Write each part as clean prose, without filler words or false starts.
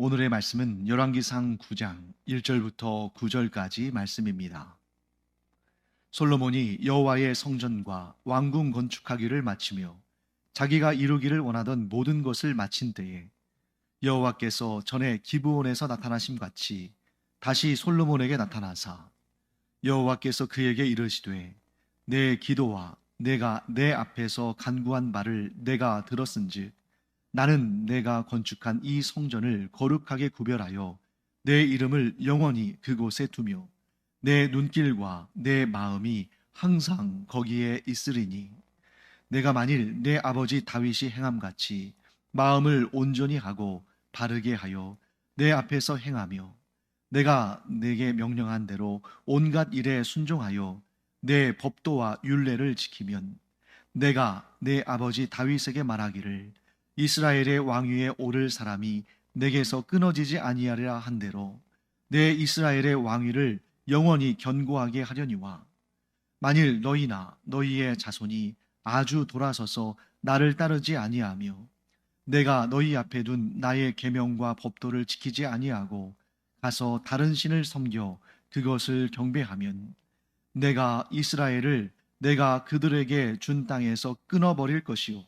오늘의 말씀은 열왕기상 9장 1절부터 9절까지 말씀입니다. 솔로몬이 여호와의 성전과 왕궁 건축하기를 마치며 자기가 이루기를 원하던 모든 것을 마친 때에 여호와께서 전에 기브온에서 나타나심 같이 다시 솔로몬에게 나타나사 여호와께서 그에게 이르시되 내 기도와 내가 내 앞에서 간구한 말을 내가 들었은즉 나는 내가 건축한 이 성전을 거룩하게 구별하여 내 이름을 영원히 그곳에 두며 내 눈길과 내 마음이 항상 거기에 있으리니 내가 만일 내 아버지 다윗이 행함같이 마음을 온전히 하고 바르게 하여 내 앞에서 행하며 내가 내게 명령한 대로 온갖 일에 순종하여 내 법도와 율례를 지키면 내가 내 아버지 다윗에게 말하기를 이스라엘의 왕위에 오를 사람이 내게서 끊어지지 아니하리라 한 대로 내 이스라엘의 왕위를 영원히 견고하게 하려니와 만일 너희나 너희의 자손이 아주 돌아서서 나를 따르지 아니하며 내가 너희 앞에 둔 나의 계명과 법도를 지키지 아니하고 가서 다른 신을 섬겨 그것을 경배하면 내가 이스라엘을 내가 그들에게 준 땅에서 끊어버릴 것이요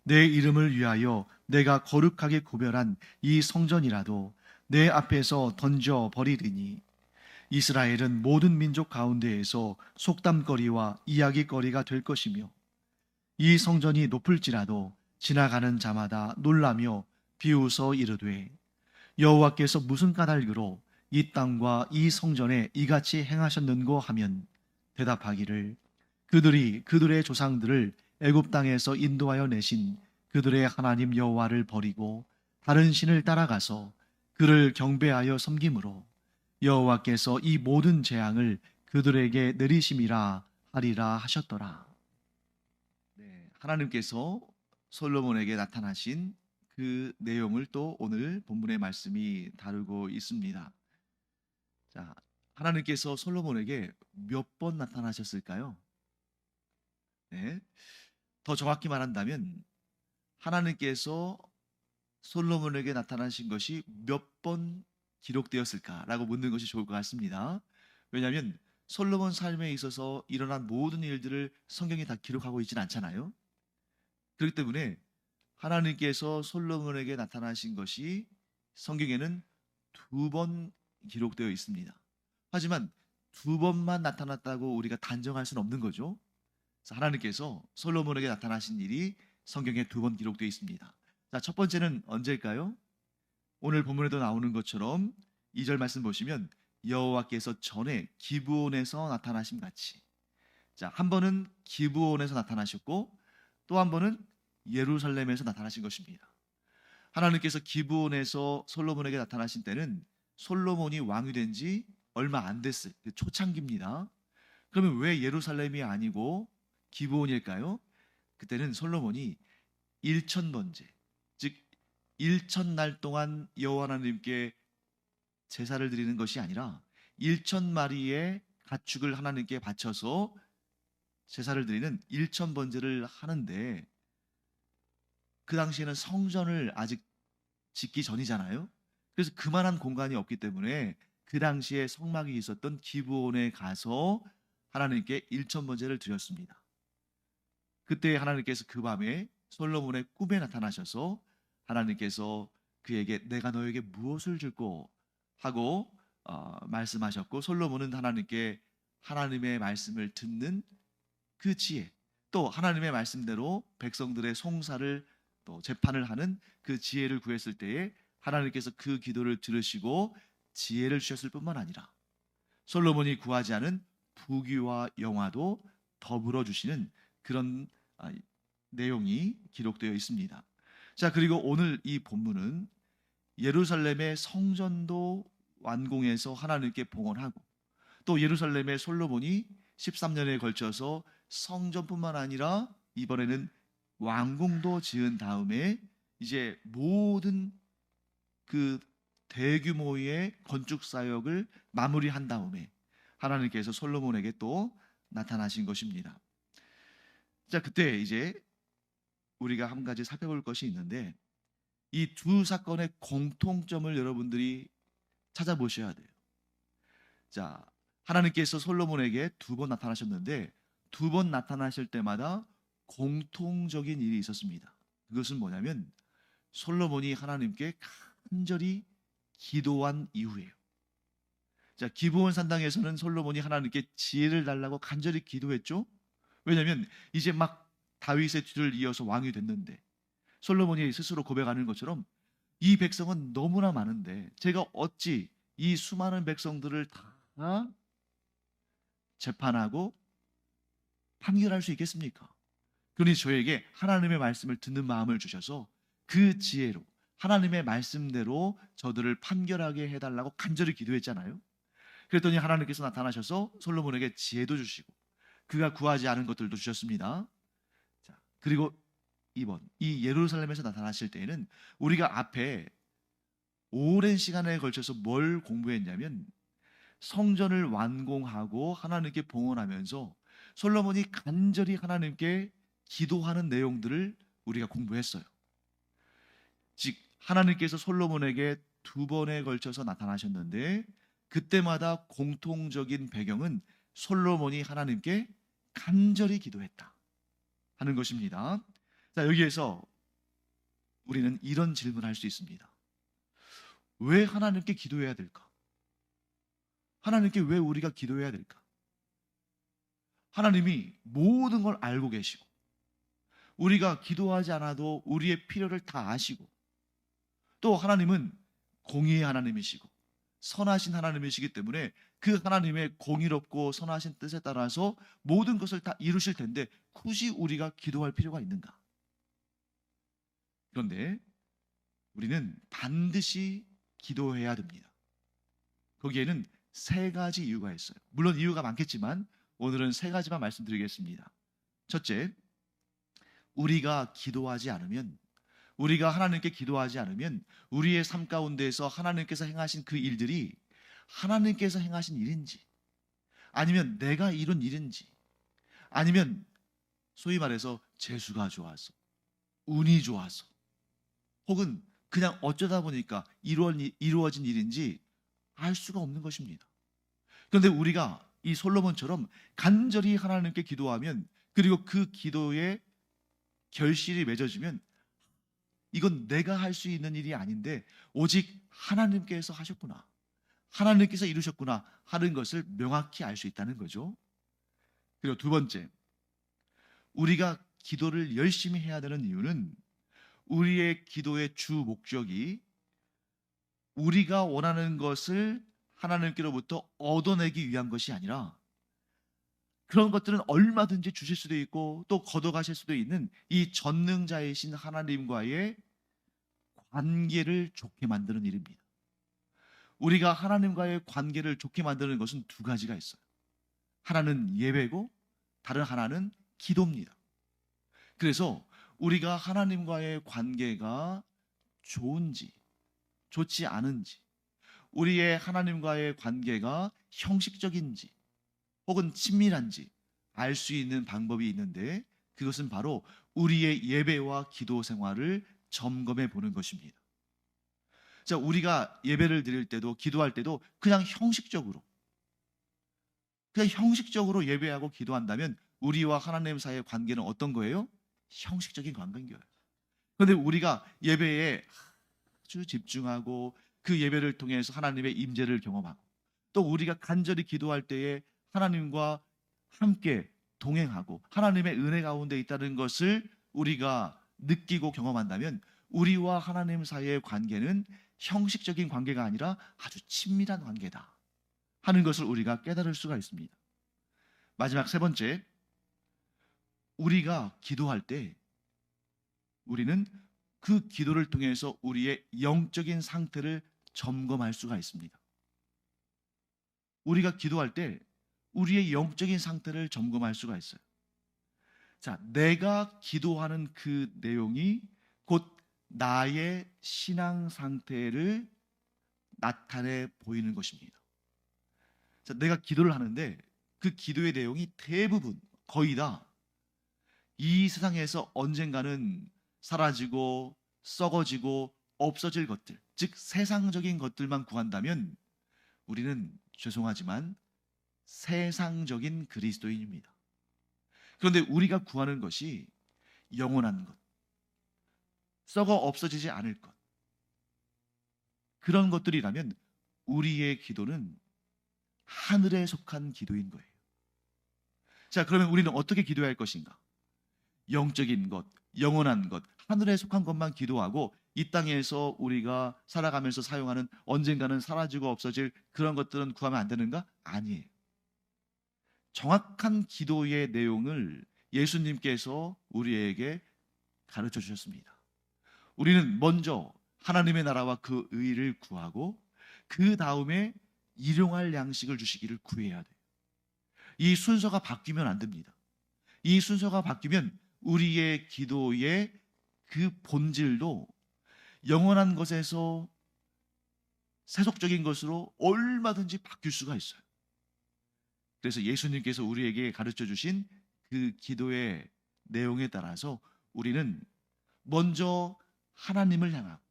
내 이름을 위하여 내가 거룩하게 구별한 이 성전이라도 내 앞에서 던져 버리리니 이스라엘은 모든 민족 가운데에서 속담거리와 이야기거리가 될 것이며 이 성전이 높을지라도 지나가는 자마다 놀라며 비웃어 이르되 여호와께서 무슨 까닭으로 이 땅과 이 성전에 이같이 행하셨는고 하면 대답하기를 그들이 그들의 조상들을 애굽 땅에서 인도하여 내신 그들의 하나님 여호와를 버리고 다른 신을 따라가서 그를 경배하여 섬김으로 여호와께서 이 모든 재앙을 그들에게 내리심이라 하리라 하셨더라. 네, 하나님께서 솔로몬에게 나타나신 그 내용을 또 오늘 본문의 말씀이 다루고 있습니다. 자, 하나님께서 솔로몬에게 몇 번 나타나셨을까요? 네, 더 정확히 말한다면 하나님께서 솔로몬에게 나타나신 것이 몇 번 기록되었을까라고 묻는 것이 좋을 것 같습니다. 왜냐하면 솔로몬 삶에 있어서 일어난 모든 일들을 성경이 다 기록하고 있지는 않잖아요. 그렇기 때문에 하나님께서 솔로몬에게 나타나신 것이 성경에는 2번 기록되어 있습니다. 하지만 2번만 나타났다고 우리가 단정할 수는 없는 거죠. 그래서 하나님께서 솔로몬에게 나타나신 일이 성경에 2번 기록되어 있습니다. 자, 첫 번째는 언제일까요? 오늘 본문에도 나오는 것처럼 2절 말씀 보시면 여호와께서 전에 기브온에서 나타나심 같이, 자, 한 번은 기브온에서 나타나셨고 또 한 번은 예루살렘에서 나타나신 것입니다. 하나님께서 기브온에서 솔로몬에게 나타나신 때는 솔로몬이 왕이 된 지 얼마 안 됐을 그 초창기입니다. 그러면 왜 예루살렘이 아니고 기브온일까요? 그때는 솔로몬이 1,000번째, 즉 1,000날 동안 여호와 하나님께 제사를 드리는 것이 아니라 1,000마리의 가축을 하나님께 바쳐서 제사를 드리는 1,000번제를 하는데 그 당시에는 성전을 아직 짓기 전이잖아요. 그래서 그만한 공간이 없기 때문에 그 당시에 성막이 있었던 기브온에 가서 하나님께 1,000번제를 드렸습니다. 그때 하나님께서 그 밤에 솔로몬의 꿈에 나타나셔서 하나님께서 그에게 내가 너에게 무엇을 줄고 하고 말씀하셨고, 솔로몬은 하나님께 하나님의 말씀을 듣는 그 지혜, 또 하나님의 말씀대로 백성들의 송사를 또 재판을 하는 그 지혜를 구했을 때에 하나님께서 그 기도를 들으시고 지혜를 주셨을 뿐만 아니라 솔로몬이 구하지 않은 부귀와 영화도 더불어 주시는 그런 내용이 기록되어 있습니다. 자, 그리고 오늘 이 본문은 예루살렘의 성전도 완공해서 하나님께 봉헌하고 또 예루살렘의 솔로몬이 13년에 걸쳐서 성전뿐만 아니라 이번에는 왕궁도 지은 다음에 이제 모든 그 대규모의 건축 사역을 마무리한 다음에 하나님께서 솔로몬에게 또 나타나신 것입니다. 자, 그때 이제 우리가 한 가지 살펴볼 것이 있는데 이 두 사건의 공통점을 여러분들이 찾아보셔야 돼요. 자, 하나님께서 솔로몬에게 두 번 나타나셨는데 두 번 나타나실 때마다 공통적인 일이 있었습니다. 그것은 뭐냐면 솔로몬이 하나님께 간절히 기도한 이후에요. 자, 기브온 산당에서는 솔로몬이 하나님께 지혜를 달라고 간절히 기도했죠. 왜냐하면 이제 막 다윗의 뒤를 이어서 왕이 됐는데 솔로몬이 스스로 고백하는 것처럼 이 백성은 너무나 많은데 제가 어찌 이 수많은 백성들을 다 재판하고 판결할 수 있겠습니까? 그러니 저에게 하나님의 말씀을 듣는 마음을 주셔서 그 지혜로 하나님의 말씀대로 저들을 판결하게 해달라고 간절히 기도했잖아요. 그랬더니 하나님께서 나타나셔서 솔로몬에게 지혜도 주시고 그가 구하지 않은 것들도 주셨습니다. 자, 그리고 이번 이 예루살렘에서 나타나실 때에는 우리가 앞에 오랜 시간에 걸쳐서 뭘 공부했냐면 성전을 완공하고 하나님께 봉헌하면서 솔로몬이 간절히 하나님께 기도하는 내용들을 우리가 공부했어요. 즉 하나님께서 솔로몬에게 두 번에 걸쳐서 나타나셨는데 그때마다 공통적인 배경은 솔로몬이 하나님께 간절히 기도했다 하는 것입니다. 자, 여기에서 우리는 이런 질문을 할 수 있습니다. 왜 하나님께 기도해야 될까? 하나님께 왜 우리가 기도해야 될까? 하나님이 모든 걸 알고 계시고 우리가 기도하지 않아도 우리의 필요를 다 아시고 또 하나님은 공의의 하나님이시고 선하신 하나님이시기 때문에 그 하나님의 공의롭고 선하신 뜻에 따라서 모든 것을 다 이루실 텐데 굳이 우리가 기도할 필요가 있는가? 그런데 우리는 반드시 기도해야 됩니다. 거기에는 세 가지 이유가 있어요. 물론 이유가 많겠지만 오늘은 세 가지만 말씀드리겠습니다. 첫째, 우리가 기도하지 않으면 우리가 하나님께 기도하지 않으면 우리의 삶 가운데에서 하나님께서 행하신 그 일들이 하나님께서 행하신 일인지 아니면 내가 이룬 일인지 아니면 소위 말해서 재수가 좋아서 운이 좋아서 혹은 그냥 어쩌다 보니까 이루어진 일인지 알 수가 없는 것입니다. 그런데 우리가 이 솔로몬처럼 간절히 하나님께 기도하면 그리고 그 기도에 결실이 맺어지면 이건 내가 할 수 있는 일이 아닌데 오직 하나님께서 하셨구나, 하나님께서 이루셨구나 하는 것을 명확히 알 수 있다는 거죠. 그리고 두 번째, 우리가 기도를 열심히 해야 되는 이유는 우리의 기도의 주 목적이 우리가 원하는 것을 하나님께로부터 얻어내기 위한 것이 아니라 그런 것들은 얼마든지 주실 수도 있고 또 걷어가실 수도 있는 이 전능자이신 하나님과의 관계를 좋게 만드는 일입니다. 우리가 하나님과의 관계를 좋게 만드는 것은 두 가지가 있어요. 하나는 예배고 다른 하나는 기도입니다. 그래서 우리가 하나님과의 관계가 좋은지 좋지 않은지 우리의 하나님과의 관계가 형식적인지 혹은 친밀한지 알 수 있는 방법이 있는데 그것은 바로 우리의 예배와 기도 생활을 점검해 보는 것입니다. 자, 우리가 예배를 드릴 때도 기도할 때도 그냥 형식적으로 예배하고 기도한다면 우리와 하나님 사이의 관계는 어떤 거예요? 형식적인 관계인 거예요. 그런데 우리가 예배에 아주 집중하고 그 예배를 통해서 하나님의 임재를 경험하고 또 우리가 간절히 기도할 때에 하나님과 함께 동행하고 하나님의 은혜 가운데 있다는 것을 우리가 느끼고 경험한다면 우리와 하나님 사이의 관계는 형식적인 관계가 아니라 아주 친밀한 관계다 하는 것을 우리가 깨달을 수가 있습니다. 마지막 세 번째, 우리가 기도할 때 우리는 그 기도를 통해서 우리의 영적인 상태를 점검할 수가 있습니다. 우리가 기도할 때 우리의 영적인 상태를 점검할 수가 있어요. 자, 내가 기도하는 그 내용이 곧 나의 신앙 상태를 나타내 보이는 것입니다. 자, 내가 기도를 하는데 그 기도의 내용이 대부분 거의 다 이 세상에서 언젠가는 사라지고 썩어지고 없어질 것들, 즉 세상적인 것들만 구한다면 우리는 죄송하지만 세상적인 그리스도인입니다. 그런데 우리가 구하는 것이 영원한 것, 썩어 없어지지 않을 것, 그런 것들이라면 우리의 기도는 하늘에 속한 기도인 거예요. 자, 그러면 우리는 어떻게 기도해야 할 것인가? 영적인 것, 영원한 것, 하늘에 속한 것만 기도하고 이 땅에서 우리가 살아가면서 사용하는 언젠가는 사라지고 없어질 그런 것들은 구하면 안 되는가? 아니에요. 정확한 기도의 내용을 예수님께서 우리에게 가르쳐 주셨습니다. 우리는 먼저 하나님의 나라와 그 의를 구하고 그 다음에 일용할 양식을 주시기를 구해야 돼요. 이 순서가 바뀌면 안 됩니다. 이 순서가 바뀌면 우리의 기도의 그 본질도 영원한 것에서 세속적인 것으로 얼마든지 바뀔 수가 있어요. 그래서 예수님께서 우리에게 가르쳐 주신 그 기도의 내용에 따라서 우리는 먼저 하나님을 향하고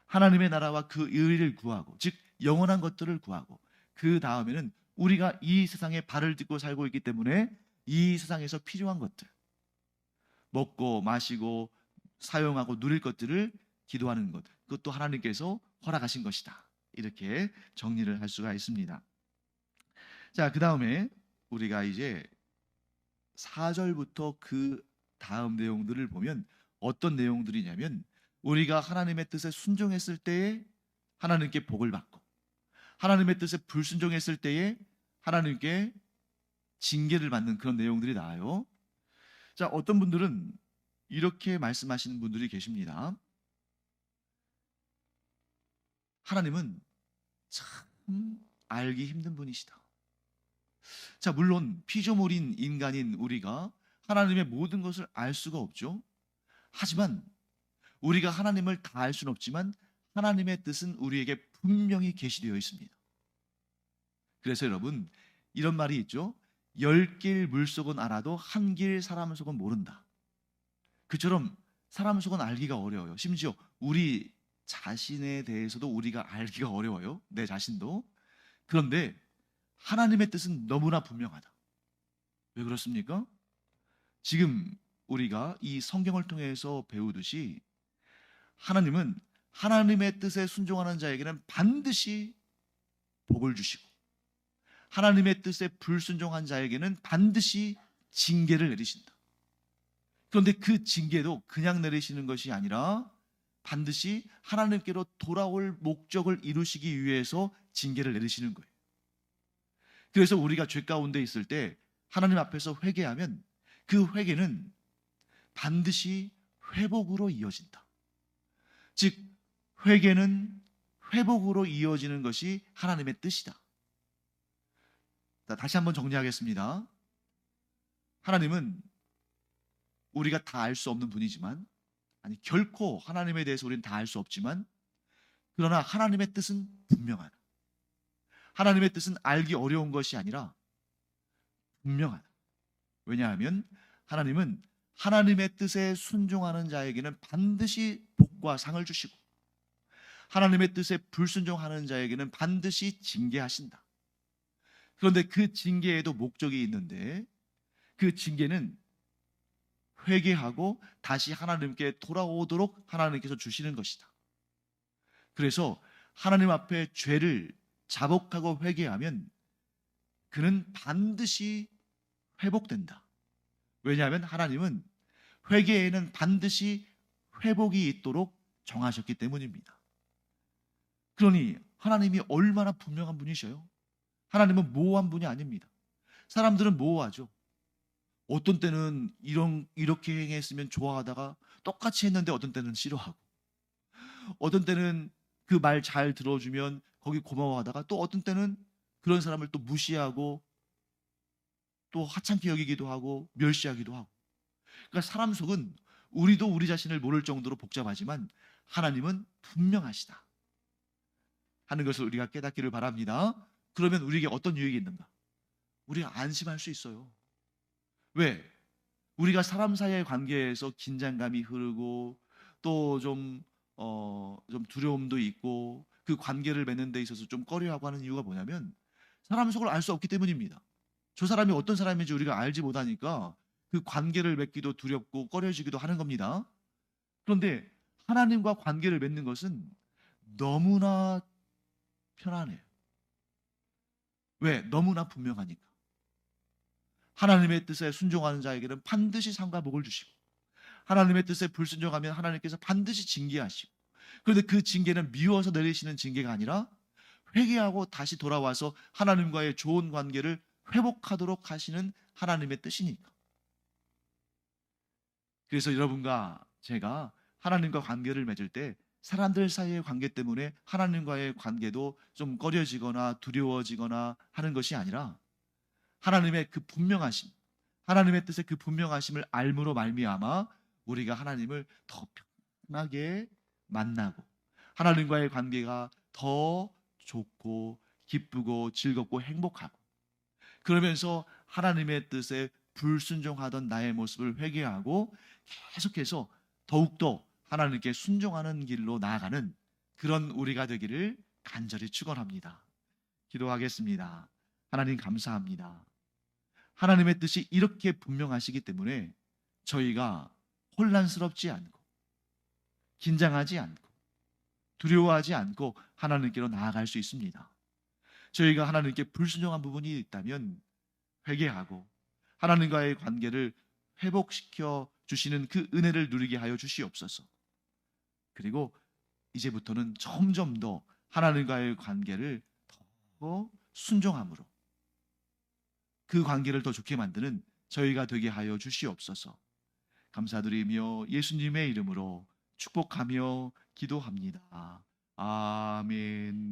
하나님의 나라와 그 의를 구하고, 즉 영원한 것들을 구하고, 그 다음에는 우리가 이 세상에 발을 딛고 살고 있기 때문에 이 세상에서 필요한 것들, 먹고 마시고 사용하고 누릴 것들을 기도하는 것, 그것도 하나님께서 허락하신 것이다. 이렇게 정리를 할 수가 있습니다. 자, 그 다음에 우리가 이제 4절부터 그 다음 내용들을 보면 어떤 내용들이냐면, 우리가 하나님의 뜻에 순종했을 때에 하나님께 복을 받고, 하나님의 뜻에 불순종했을 때에 하나님께 징계를 받는 그런 내용들이 나와요. 자, 어떤 분들은 이렇게 말씀하시는 분들이 계십니다. 하나님은 참 알기 힘든 분이시다. 자, 물론 피조물인 인간인 우리가 하나님의 모든 것을 알 수가 없죠. 하지만 우리가 하나님을 다 알 수는 없지만 하나님의 뜻은 우리에게 분명히 계시되어 있습니다. 그래서 여러분, 이런 말이 있죠. 10길 물속은 알아도 한 길 사람 속은 모른다. 그처럼 사람 속은 알기가 어려워요. 심지어 우리 자신에 대해서도 우리가 알기가 어려워요. 내 자신도. 그런데 하나님의 뜻은 너무나 분명하다. 왜 그렇습니까? 지금 우리가 이 성경을 통해서 배우듯이 하나님은 하나님의 뜻에 순종하는 자에게는 반드시 복을 주시고, 하나님의 뜻에 불순종한 자에게는 반드시 징계를 내리신다. 그런데 그 징계도 그냥 내리시는 것이 아니라 반드시 하나님께로 돌아올 목적을 이루시기 위해서 징계를 내리시는 거예요. 그래서 우리가 죄 가운데 있을 때 하나님 앞에서 회개하면 그 회개는 반드시 회복으로 이어진다. 즉 회개는 회복으로 이어지는 것이 하나님의 뜻이다. 다시 한번 정리하겠습니다. 하나님은 우리가 다 알 수 없는 분이지만, 아니 결코 하나님에 대해서 우리는 다 알 수 없지만, 그러나 하나님의 뜻은 분명하다. 하나님의 뜻은 알기 어려운 것이 아니라 분명하다. 왜냐하면 하나님은 하나님의 뜻에 순종하는 자에게는 반드시 복과 상을 주시고, 하나님의 뜻에 불순종하는 자에게는 반드시 징계하신다. 그런데 그 징계에도 목적이 있는데, 그 징계는 회개하고 다시 하나님께 돌아오도록 하나님께서 주시는 것이다. 그래서 하나님 앞에 죄를 자복하고 회개하면 그는 반드시 회복된다. 왜냐하면 하나님은 회개에는 반드시 회복이 있도록 정하셨기 때문입니다. 그러니 하나님이 얼마나 분명한 분이셔요? 하나님은 모호한 분이 아닙니다. 사람들은 모호하죠. 어떤 때는 이렇게 행했으면 좋아하다가 똑같이 했는데 어떤 때는 싫어하고, 어떤 때는 그 말 잘 들어주면 거기 고마워하다가 또 어떤 때는 그런 사람을 또 무시하고 또 하찮게 여기기도 하고 멸시하기도 하고. 그러니까 사람 속은 우리도 우리 자신을 모를 정도로 복잡하지만 하나님은 분명하시다 하는 것을 우리가 깨닫기를 바랍니다. 그러면 우리에게 어떤 유익이 있는가? 우리가 안심할 수 있어요. 왜? 우리가 사람 사이의 관계에서 긴장감이 흐르고 또 좀 좀 두려움도 있고 그 관계를 맺는 데 있어서 좀 꺼려하고 하는 이유가 뭐냐면 사람 속을 알 수 없기 때문입니다. 저 사람이 어떤 사람인지 우리가 알지 못하니까 그 관계를 맺기도 두렵고 꺼려지기도 하는 겁니다. 그런데 하나님과 관계를 맺는 것은 너무나 편안해요. 왜? 너무나 분명하니까. 하나님의 뜻에 순종하는 자에게는 반드시 상과 복을 주시고 하나님의 뜻에 불순종하면 하나님께서 반드시 징계하시고 그런데 그 징계는 미워서 내리시는 징계가 아니라 회개하고 다시 돌아와서 하나님과의 좋은 관계를 회복하도록 하시는 하나님의 뜻이니까. 그래서 여러분과 제가 하나님과 관계를 맺을 때 사람들 사이의 관계 때문에 하나님과의 관계도 좀 꺼려지거나 두려워지거나 하는 것이 아니라 하나님의 그 분명하심, 하나님의 뜻의 그 분명하심을 알므로 말미암아 우리가 하나님을 더 편하게 만나고 하나님과의 관계가 더 좋고 기쁘고 즐겁고 행복하고 그러면서 하나님의 뜻에 불순종하던 나의 모습을 회개하고 계속해서 더욱더 하나님께 순종하는 길로 나아가는 그런 우리가 되기를 간절히 축원합니다. 기도하겠습니다. 하나님 감사합니다. 하나님의 뜻이 이렇게 분명하시기 때문에 저희가 혼란스럽지 않고 긴장하지 않고 두려워하지 않고 하나님께로 나아갈 수 있습니다. 저희가 하나님께 불순종한 부분이 있다면 회개하고 하나님과의 관계를 회복시켜 주시는 그 은혜를 누리게 하여 주시옵소서. 그리고 이제부터는 점점 더 하나님과의 관계를 더 순종함으로 그 관계를 더 좋게 만드는 저희가 되게 하여 주시옵소서. 감사드리며 예수님의 이름으로 축복하며 기도합니다. 아멘.